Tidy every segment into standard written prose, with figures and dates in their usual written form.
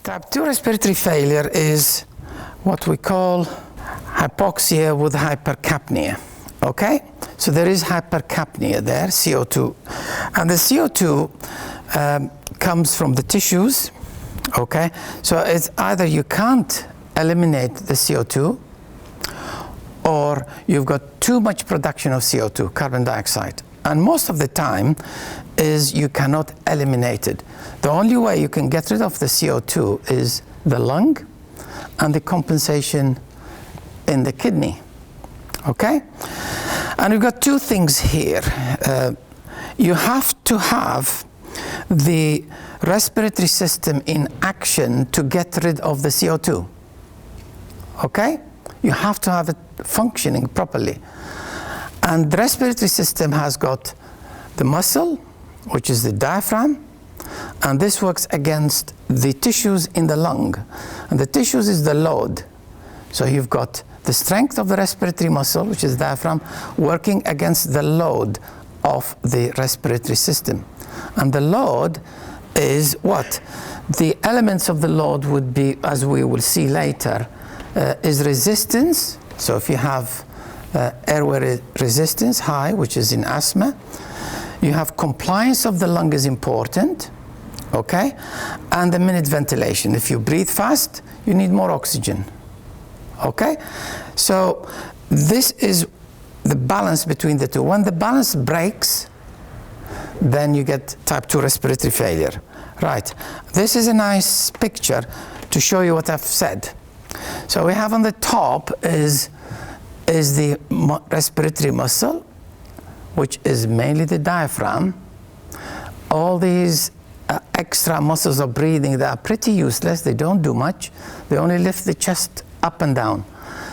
Type 2 respiratory failure is what we call hypoxia with hypercapnia. Okay? So there is hypercapnia there, CO2. And the CO2 comes from the tissues. Okay? So it's either you can't eliminate the CO2 or you've got too much production of CO2, carbon dioxide. And most of the time is you cannot eliminate it. The only way you can get rid of the CO2 is the lung and the compensation in the kidney. Okay? And we've got two things here. You have to have the respiratory system in action to get rid of the CO2. Okay? You have to have it functioning properly. And the respiratory system has got the muscle, which is the diaphragm, and this works against the tissues in the lung. And the tissues is the load. So you've got the strength of the respiratory muscle, which is the diaphragm, working against the load of the respiratory system. And the load is what? The elements of the load would be, as we will see later, is resistance. So if you have airway resistance high, which is in asthma, you have compliance of the lung is important, okay? And the minute ventilation. If you breathe fast, you need more oxygen, okay? So this is the balance between the two. When the balance breaks, then you get type 2 respiratory failure. Right, this is a nice picture to show you what I've said. So we have on the top is the respiratory muscle, which is mainly the diaphragm. All these extra muscles of breathing, they are pretty useless. They don't do much. They only lift the chest up and down.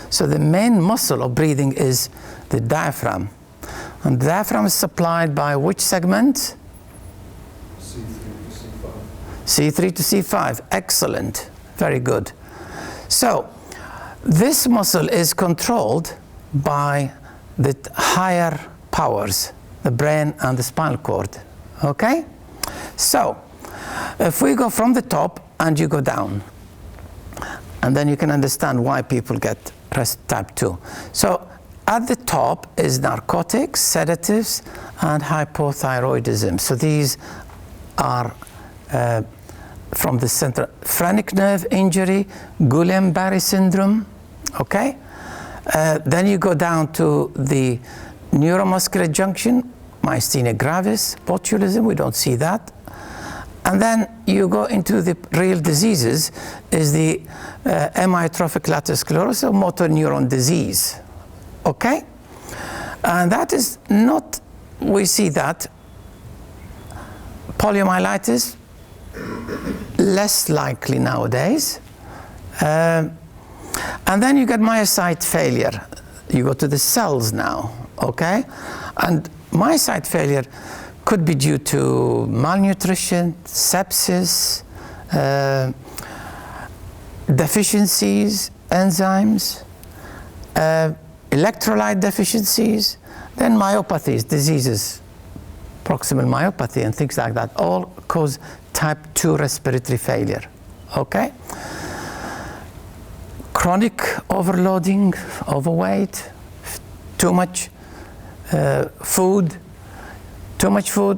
So the main muscle of breathing is the diaphragm. And the diaphragm is supplied by which segment? C3 to C5. Excellent. Very good. So this muscle is controlled by the higher powers, the brain and the spinal cord. Okay? So if we go from the top and you go down, and then you can understand why people get type 2. So at the top is narcotics, sedatives, and hypothyroidism. So these are from the central phrenic nerve injury, Guillain-Barré syndrome, okay? Then you go down to the neuromuscular junction, myasthenia gravis, botulism, we don't see that. And then you go into the real diseases, is the amyotrophic lateral sclerosis or motor neuron disease, okay? And that is not, we see that. Poliomyelitis, less likely nowadays. And then you get myocyte failure. You go to the cells now, okay? And myocyte failure could be due to malnutrition, sepsis, deficiencies, enzymes, electrolyte deficiencies, then myopathies, diseases, proximal myopathy and things like that, all cause type 2 respiratory failure, okay? Chronic overloading, overweight, too much food,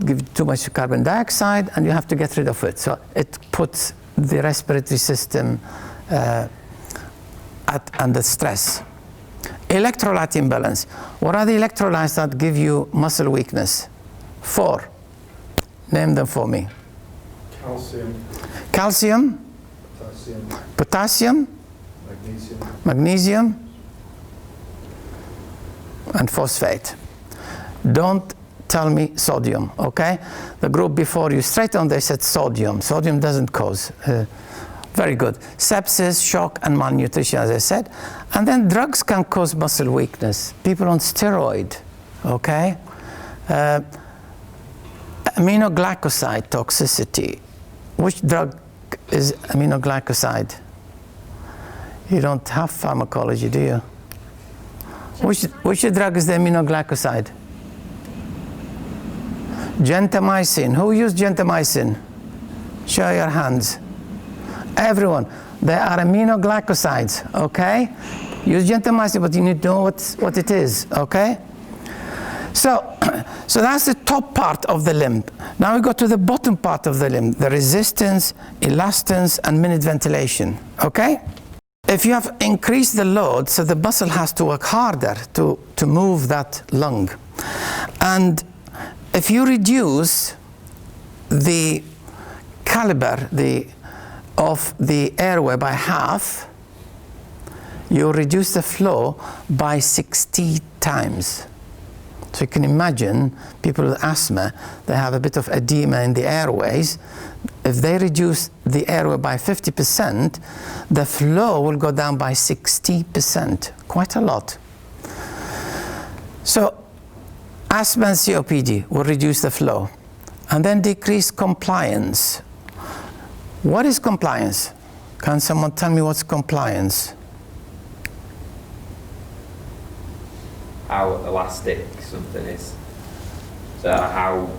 give too much carbon dioxide, and you have to get rid of it. So it puts the respiratory system under stress. Electrolyte imbalance. What are the electrolytes that give you muscle weakness? 4. Name them for me. Calcium. Potassium. Magnesium. And phosphate. Don't tell me sodium, okay? The group before you, straight on, they said sodium. Sodium doesn't cause. Very good. Sepsis, shock, and malnutrition, as I said. And then drugs can cause muscle weakness. People on steroid, okay? Aminoglycoside toxicity. Which drug is aminoglycoside? You don't have pharmacology, do you? Which drug is the aminoglycoside? Gentamicin. Who used gentamicin? Show your hands. Everyone. They are aminoglycosides, okay? Use gentamicin, but you need to know what it is, okay? So that's the top part of the limb. Now we go to the bottom part of the limb, the resistance, elastance, and minute ventilation, okay? If you have increased the load, so the muscle has to work harder to move that lung. And if you reduce the caliber of the airway by half, you reduce the flow by 60 times. So you can imagine people with asthma, they have a bit of edema in the airways. If they reduce the airway by 50%, the flow will go down by 60%, quite a lot. So asthma and COPD will reduce the flow and then decrease compliance. What is compliance? Can someone tell me what's compliance? How elastic something is. So how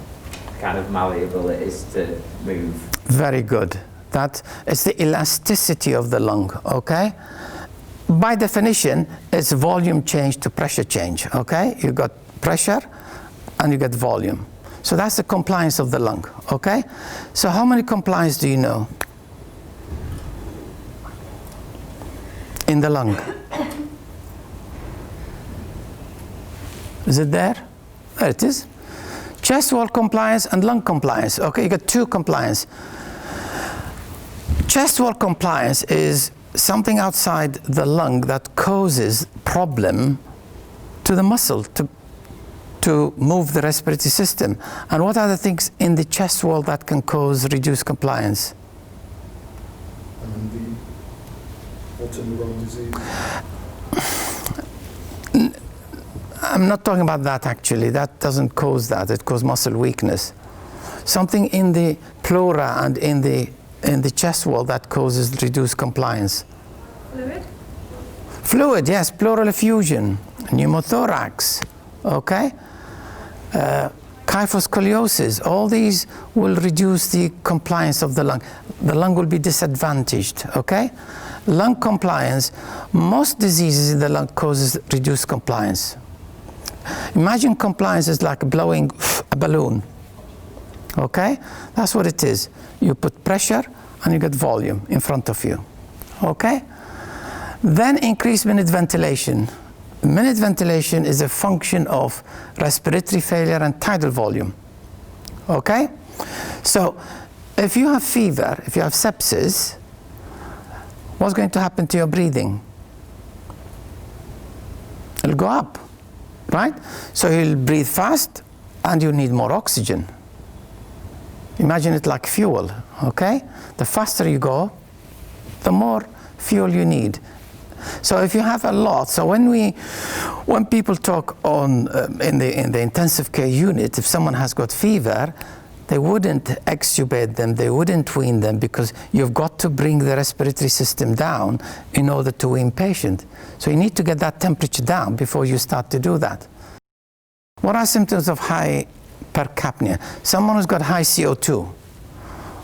kind of malleable it is to move. Very good. That is the elasticity of the lung, okay? By definition, it's volume change to pressure change, okay? You got pressure and you get volume. So that's the compliance of the lung, okay? So how many compliance do you know in the lung? Is it there? There it is. Chest wall compliance and lung compliance. Okay, you got two compliance. Chest wall compliance is something outside the lung that causes problem to the muscle to move the respiratory system. And what are the things in the chest wall that can cause reduced compliance? And the autoimmune disease. I'm not talking about that actually. That doesn't cause that. It causes muscle weakness. Something in the pleura and in the chest wall that causes reduced compliance. Fluid? Fluid, yes. Pleural effusion, pneumothorax, okay? Kyphoscoliosis. All these will reduce the compliance of the lung. The lung will be disadvantaged, okay? Lung compliance, most diseases in the lung causes reduced compliance. Imagine compliance is like blowing a balloon, okay? That's what it is. You put pressure and you get volume in front of you, okay? Then increase minute ventilation. Minute ventilation is a function of respiratory failure and tidal volume, okay? So if you have fever, if you have sepsis, what's going to happen to your breathing? It'll go up. Right? So you'll breathe fast and you need more oxygen. Imagine it like fuel, okay? The faster you go, the more fuel you need. So if you have a lot, so when people talk on in the intensive care unit, if someone has got fever, they wouldn't extubate them, they wouldn't wean them, because you've got to bring the respiratory system down in order to wean patient. So you need to get that temperature down before you start to do that. What are symptoms of hypercapnia? Someone who's got high CO2,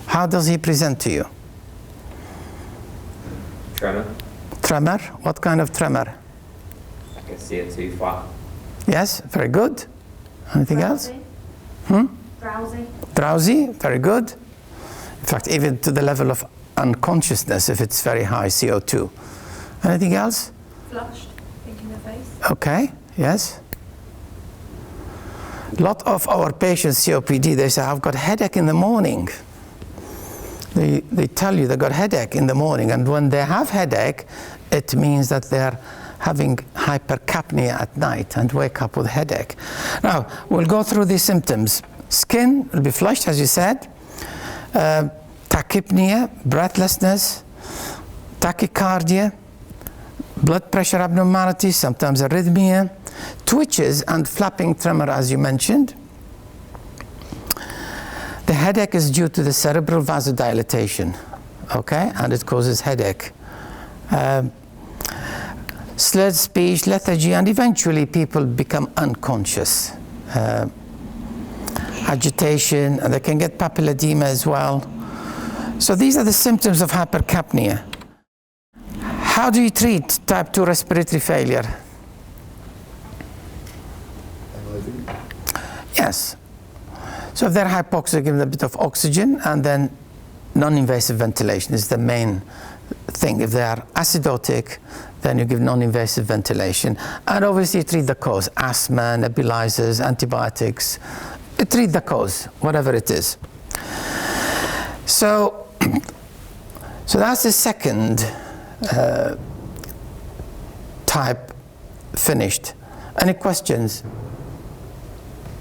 how does he present to you? Tremor. Tremor? What kind of tremor? Like a CO2 flat. Yes, very good. Anything else? Drowsy. Drowsy, very good. In fact, even to the level of unconsciousness if it's very high CO2. Anything else? Flushed. Pink in the face. Okay, yes. A lot of our patients, COPD, they say, I've got headache in the morning. They tell you they've got headache in the morning, and when they have headache, it means that they're having hypercapnia at night and wake up with headache. Now, we'll go through these symptoms. Skin will be flushed, as you said. Tachypnea, breathlessness, tachycardia, blood pressure abnormalities, sometimes arrhythmia, twitches and flapping tremor, as you mentioned. The headache is due to the cerebral vasodilatation, okay, and it causes headache. Slurred speech, lethargy, and eventually people become unconscious. Agitation, and they can get papilledema as well. So these are the symptoms of hypercapnia. How do you treat type 2 respiratory failure? NIV. Yes. So if they're hypoxic, give them a bit of oxygen, and then non-invasive ventilation is the main thing. If they are acidotic, then you give non-invasive ventilation. And obviously you treat the cause, asthma, nebulizers, antibiotics. You treat the cause, whatever it is. So, so that's the second type finished. Any questions?